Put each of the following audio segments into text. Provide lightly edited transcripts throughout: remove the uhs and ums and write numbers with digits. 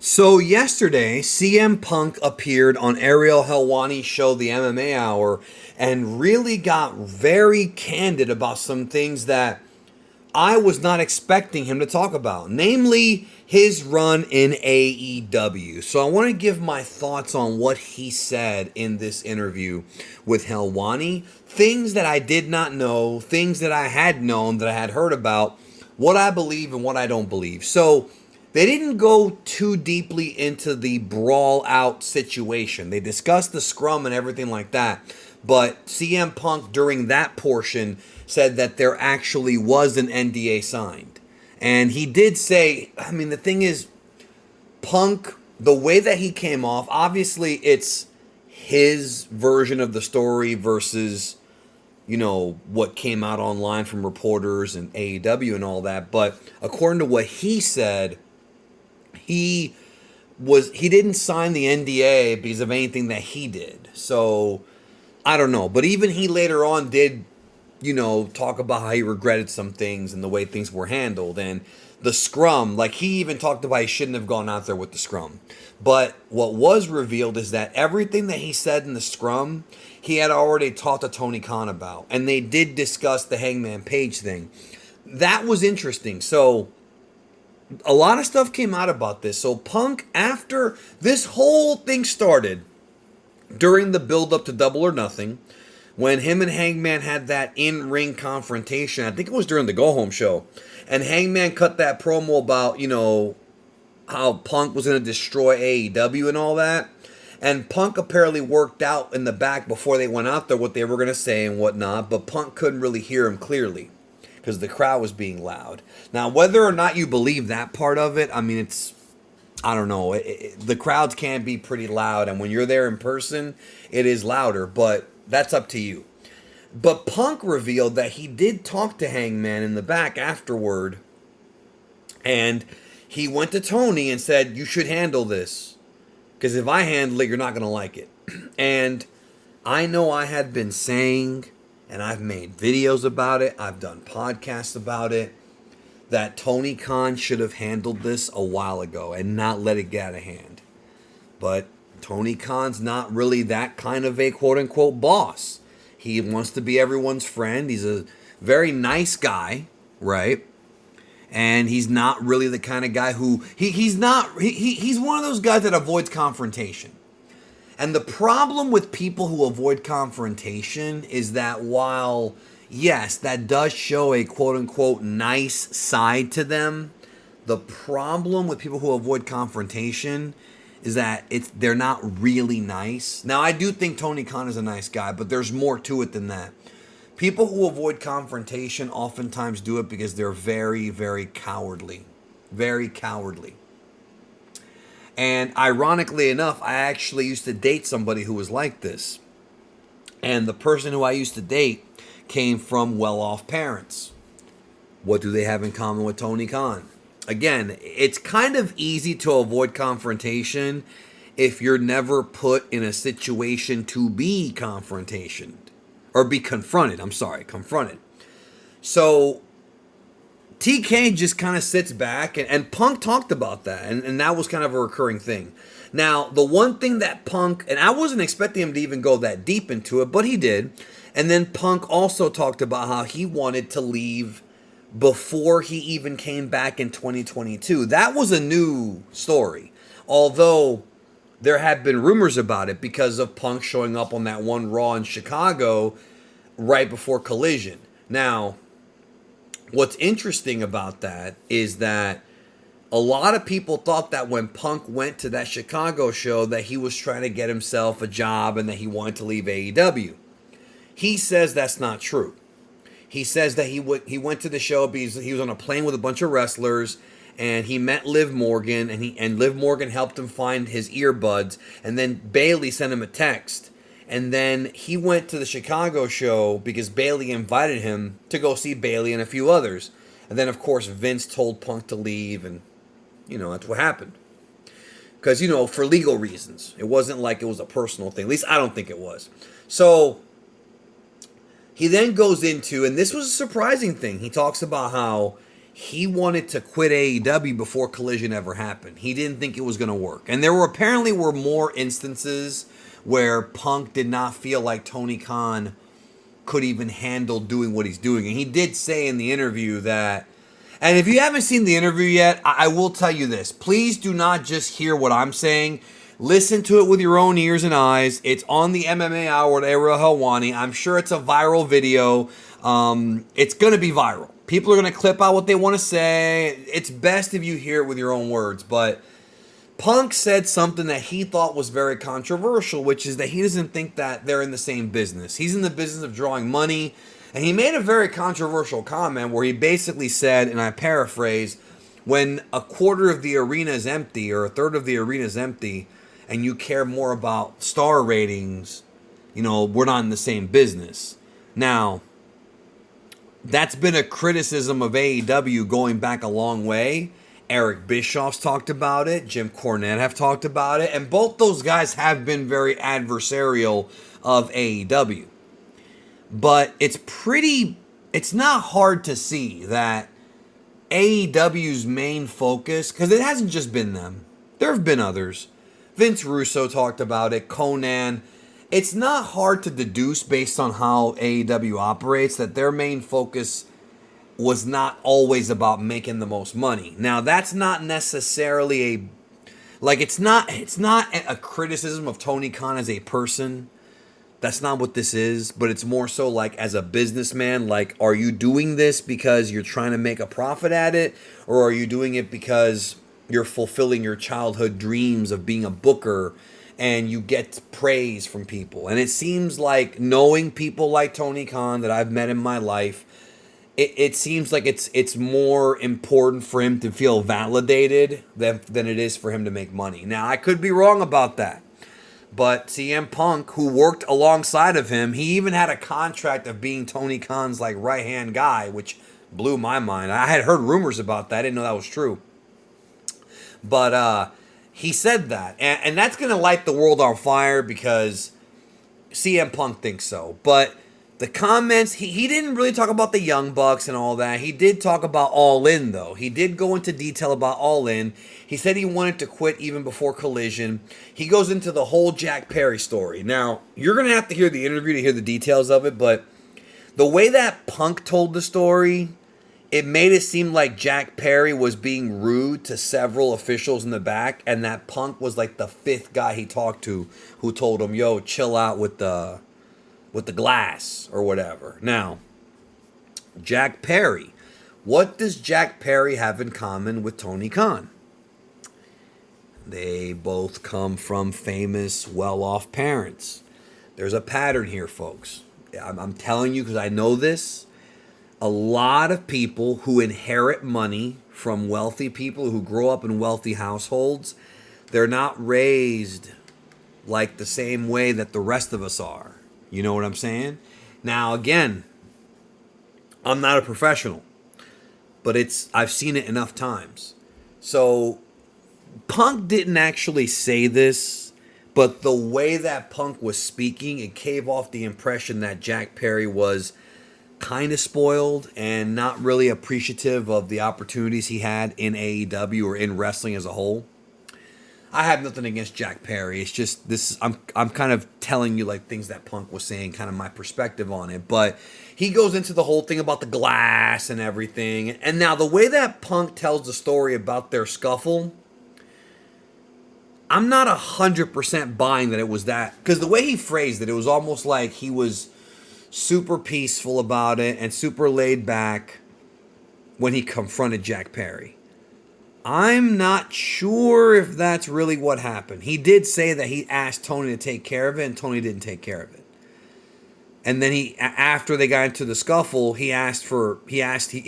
So yesterday, CM Punk appeared on Ariel Helwani's show, the MMA Hour, and really got very candid about some things that I was not expecting him to talk about, namely his run in AEW. So I want to give my thoughts on what he said in this interview with Helwani, things that I did not know, things that I had known, that I had heard about, what I believe and what I don't believe. So they didn't go too deeply into the brawl out situation. They discussed the scrum and everything like that. But CM Punk during that portion said that there actually was an NDA signed. And he did say, I mean, the thing is, Punk, the way that he came off, obviously it's his version of the story versus, what came out online from reporters and AEW and all that. But according to what he said, he didn't sign the NDA because of anything that he did. So I don't know. But even he later on did, talk about how he regretted some things and the way things were handled. And the scrum, like he even talked about he shouldn't have gone out there with the scrum. But what was revealed is that everything that he said in the scrum, he had already talked to Tony Khan about. And they did discuss the Hangman Page thing. That was interesting. So a lot of stuff came out about this. So Punk, after this whole thing started, during the build-up to Double or Nothing, when him and Hangman had that in-ring confrontation, I think it was during the go-home show, and Hangman cut that promo about, how Punk was going to destroy AEW and all that, and Punk apparently worked out in the back before they went out there what they were going to say and whatnot, but Punk couldn't really hear him clearly because the crowd was being loud. Now, whether or not you believe that part of it, I mean, I don't know. The crowds can be pretty loud, and when you're there in person, it is louder, but that's up to you. But Punk revealed that he did talk to Hangman in the back afterward, and he went to Tony and said, you should handle this, because if I handle it, you're not going to like it. And I know I had been saying, and I've made videos about it, I've done podcasts about it, that Tony Khan should have handled this a while ago and not let it get out of hand. But Tony Khan's not really that kind of a quote-unquote boss. He wants to be everyone's friend. He's a very nice guy, right? And he's not really the kind of guy who... He's one of those guys that avoids confrontation. And the problem with people who avoid confrontation is that while, yes, that does show a quote-unquote nice side to them, the problem with people who avoid confrontation is that they're not really nice. Now, I do think Tony Khan is a nice guy, but there's more to it than that. People who avoid confrontation oftentimes do it because they're very, very cowardly. Very cowardly. And ironically enough, I actually used to date somebody who was like this. And the person who I used to date came from well-off parents. What do they have in common with Tony Khan? Again, it's kind of easy to avoid confrontation if you're never put in a situation to be confrontationed. Or be confronted, confronted. So TK just kind of sits back, and Punk talked about that, and that was kind of a recurring thing. Now, the one thing that Punk, and I wasn't expecting him to even go that deep into it, but he did, and then Punk also talked about how he wanted to leave before he even came back in 2022. That was a new story, although there had been rumors about it because of Punk showing up on that one Raw in Chicago right before Collision. Now, what's interesting about that is that a lot of people thought that when Punk went to that Chicago show that he was trying to get himself a job and that he wanted to leave AEW. He says that's not true. He says that he went to the show because he was on a plane with a bunch of wrestlers and he met Liv Morgan and Liv Morgan helped him find his earbuds, and then Bayley sent him a text. And then he went to the Chicago show because Bayley invited him to go see Bayley and a few others. And then, of course, Vince told Punk to leave, and, that's what happened. Because, for legal reasons. It wasn't like it was a personal thing. At least I don't think it was. So he then goes into, and this was a surprising thing, he talks about how he wanted to quit AEW before Collision ever happened. He didn't think it was going to work. And there were more instances where Punk did not feel like Tony Khan could even handle doing what he's doing. And he did say in the interview that, and if you haven't seen the interview yet, I will tell you this. Please do not just hear what I'm saying. Listen to it with your own ears and eyes. It's on the MMA Hour with Ariel Helwani. I'm sure it's a viral video. It's going to be viral. People are going to clip out what they want to say. It's best if you hear it with your own words. But Punk said something that he thought was very controversial, which is that he doesn't think that they're in the same business. He's in the business of drawing money. And he made a very controversial comment where he basically said, and I paraphrase, when a quarter of the arena is empty or a third of the arena is empty and you care more about star ratings, we're not in the same business. Now, that's been a criticism of AEW going back a long way. Eric Bischoff's talked about it. Jim Cornette have talked about it. And both those guys have been very adversarial of AEW. But it's not hard to see that AEW's main focus, because it hasn't just been them. There have been others. Vince Russo talked about it. Conan. It's not hard to deduce based on how AEW operates that their main focus was not always about making the most money. Now, that's not necessarily it's not a criticism of Tony Khan as a person. That's not what this is, but it's more so like as a businessman, like, are you doing this because you're trying to make a profit at it, or are you doing it because you're fulfilling your childhood dreams of being a booker and you get praise from people? And it seems like, knowing people like Tony Khan that I've met in my life, it seems like it's more important for him to feel validated than it is for him to make money. Now, I could be wrong about that. But CM Punk, who worked alongside of him, he even had a contract of being Tony Khan's right-hand guy, which blew my mind. I had heard rumors about that. I didn't know that was true. But he said that. And that's going to light the world on fire because CM Punk thinks so. But the comments, he didn't really talk about the Young Bucks and all that. He did talk about All In, though. He did go into detail about All In. He said he wanted to quit even before Collision. He goes into the whole Jack Perry story. Now, you're going to have to hear the interview to hear the details of it, but the way that Punk told the story, it made it seem like Jack Perry was being rude to several officials in the back, and that Punk was like the fifth guy he talked to who told him, yo, chill out with the glass or whatever. Now, Jack Perry. What does Jack Perry have in common with Tony Khan? They both come from famous, well-off parents. There's a pattern here, folks. I'm telling you because I know this. A lot of people who inherit money from wealthy people who grow up in wealthy households, they're not raised like the same way that the rest of us are. You know what I'm saying? Now, again, I'm not a professional, but I've seen it enough times. So Punk didn't actually say this, but the way that Punk was speaking, it gave off the impression that Jack Perry was kind of spoiled and not really appreciative of the opportunities he had in AEW or in wrestling as a whole. I have nothing against Jack Perry. It's just I'm kind of telling you things that Punk was saying, kind of my perspective on it. But he goes into the whole thing about the glass and everything. And now the way that Punk tells the story about their scuffle, I'm not 100% buying that it was that. Because the way he phrased it, it was almost like he was super peaceful about it and super laid back when he confronted Jack Perry. I'm not sure if that's really what happened. He did say that he asked Tony to take care of it, and Tony didn't take care of it. And then after they got into the scuffle, he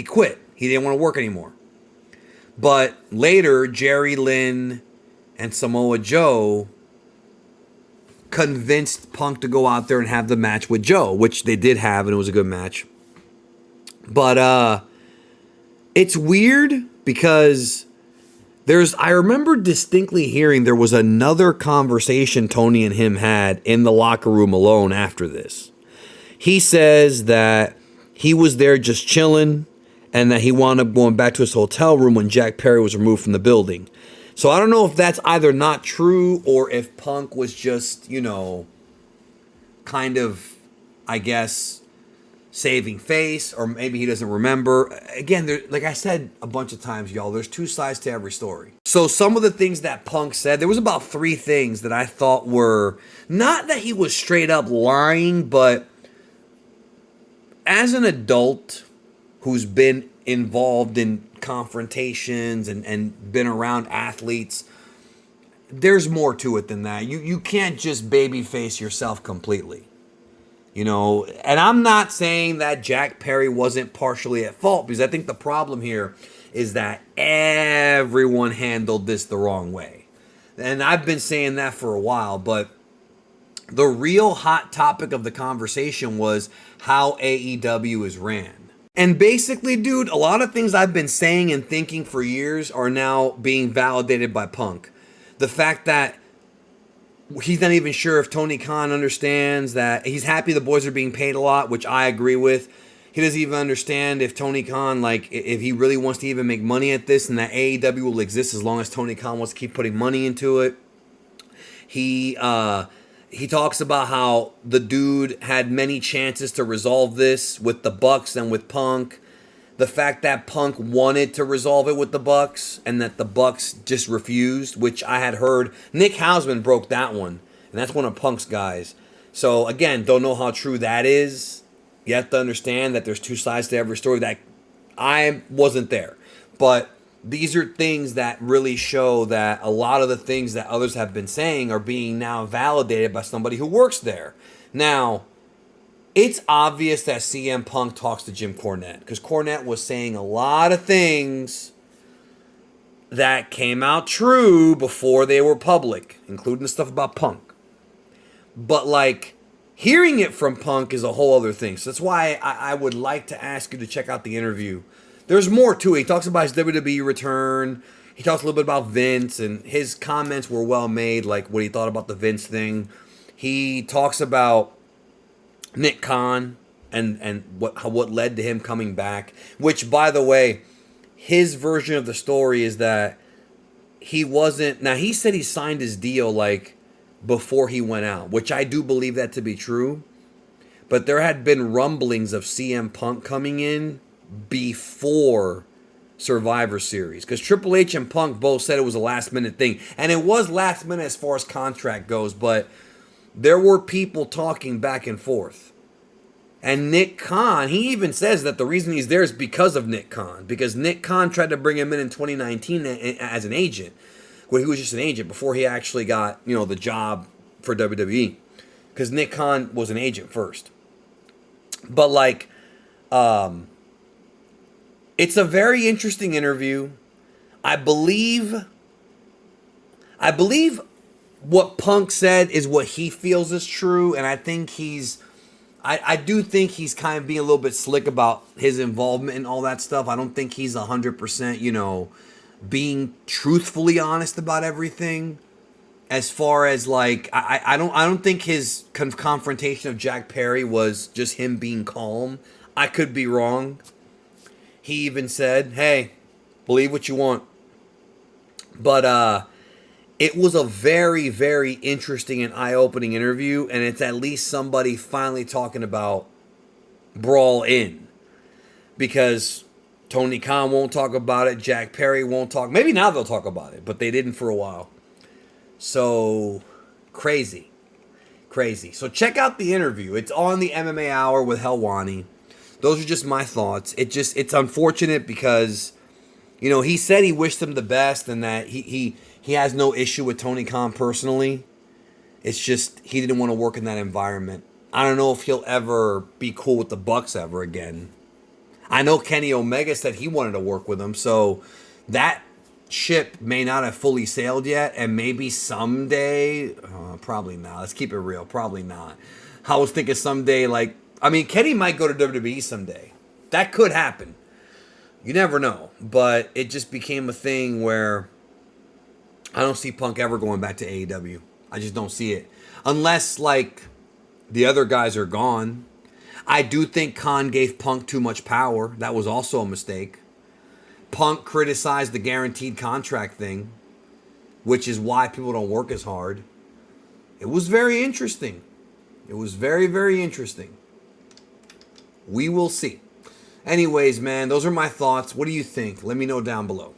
quit. He didn't want to work anymore. But later, Jerry Lynn and Samoa Joe convinced Punk to go out there and have the match with Joe, which they did have, and it was a good match. But it's weird because I remember distinctly hearing there was another conversation Tony and him had in the locker room alone after this. He says that he was there just chilling, and that he wound up going back to his hotel room when Jack Perry was removed from the building. So I don't know if that's either not true or if Punk was just, kind of, I guess, saving face, or maybe he doesn't remember. Again, like I said a bunch of times, y'all, there's two sides to every story. So some of the things that Punk said, there was about 3 things that I thought were, not that he was straight up lying, but as an adult who's been involved in confrontations and been around athletes, there's more to it than that. You can't just babyface yourself completely. And I'm not saying that Jack Perry wasn't partially at fault, because I think the problem here is that everyone handled this the wrong way. And I've been saying that for a while, but the real hot topic of the conversation was how AEW is ran. And basically, dude, a lot of things I've been saying and thinking for years are now being validated by Punk. The fact that he's not even sure if Tony Khan understands that. He's happy the boys are being paid a lot, which I agree with. He doesn't even understand if Tony Khan, if he really wants to even make money at this, and that AEW will exist as long as Tony Khan wants to keep putting money into it. He talks about how the dude had many chances to resolve this with the Bucks and with Punk. The fact that Punk wanted to resolve it with the Bucks and that the Bucks just refused, which I had heard. Nick Hausman broke that one, and that's one of Punk's guys. So again, don't know how true that is. You have to understand that there's 2 sides to every story. That I wasn't there, but these are things that really show that a lot of the things that others have been saying are being now validated by somebody who works there. Now, it's obvious that CM Punk talks to Jim Cornette, because Cornette was saying a lot of things that came out true before they were public, including the stuff about Punk. But hearing it from Punk is a whole other thing. So that's why I would like to ask you to check out the interview. There's more to it. He talks about his WWE return. He talks a little bit about Vince, and his comments were well made, like what he thought about the Vince thing. He talks about Nick Khan and what led to him coming back, which, by the way, his version of the story is that he wasn't. Now, he said he signed his deal before he went out, which I do believe that to be true. But there had been rumblings of CM Punk coming in before Survivor Series, because Triple H and Punk both said it was a last minute thing, and it was last minute as far as contract goes, but there were people talking back and forth. And Nick Khan, he even says that the reason he's there is because of Nick Khan, because Nick Khan tried to bring him in 2019 as an agent, where he was just an agent before he actually got the job for WWE, because Nick Khan was an agent first. But it's a very interesting interview. I believe what Punk said is what he feels is true, and I think I do think he's kind of being a little bit slick about his involvement and all that stuff. I don't think he's 100%, being truthfully honest about everything. As far as I don't think his confrontation of Jack Perry was just him being calm. I could be wrong. He even said, "Hey, believe what you want." But it was a very, very interesting and eye-opening interview, and it's at least somebody finally talking about Brawl In, because Tony Khan won't talk about it, Jack Perry won't talk. Maybe now they'll talk about it, but they didn't for a while. So crazy. So check out the interview. It's on the MMA Hour with Helwani. Those are just my thoughts. It's unfortunate because, he said he wished him the best and that he has no issue with Tony Khan personally. It's just he didn't want to work in that environment. I don't know if he'll ever be cool with the Bucks ever again. I know Kenny Omega said he wanted to work with him, so that ship may not have fully sailed yet, and maybe someday, probably not. Let's keep it real, probably not. I was thinking someday, Kenny might go to WWE someday. That could happen. You never know. But it just became a thing where I don't see Punk ever going back to AEW. I just don't see it. Unless, the other guys are gone. I do think Khan gave Punk too much power. That was also a mistake. Punk criticized the guaranteed contract thing, which is why people don't work as hard. It was very interesting. It was very, very interesting. We will see. Anyways, man, those are my thoughts. What do you think? Let me know down below.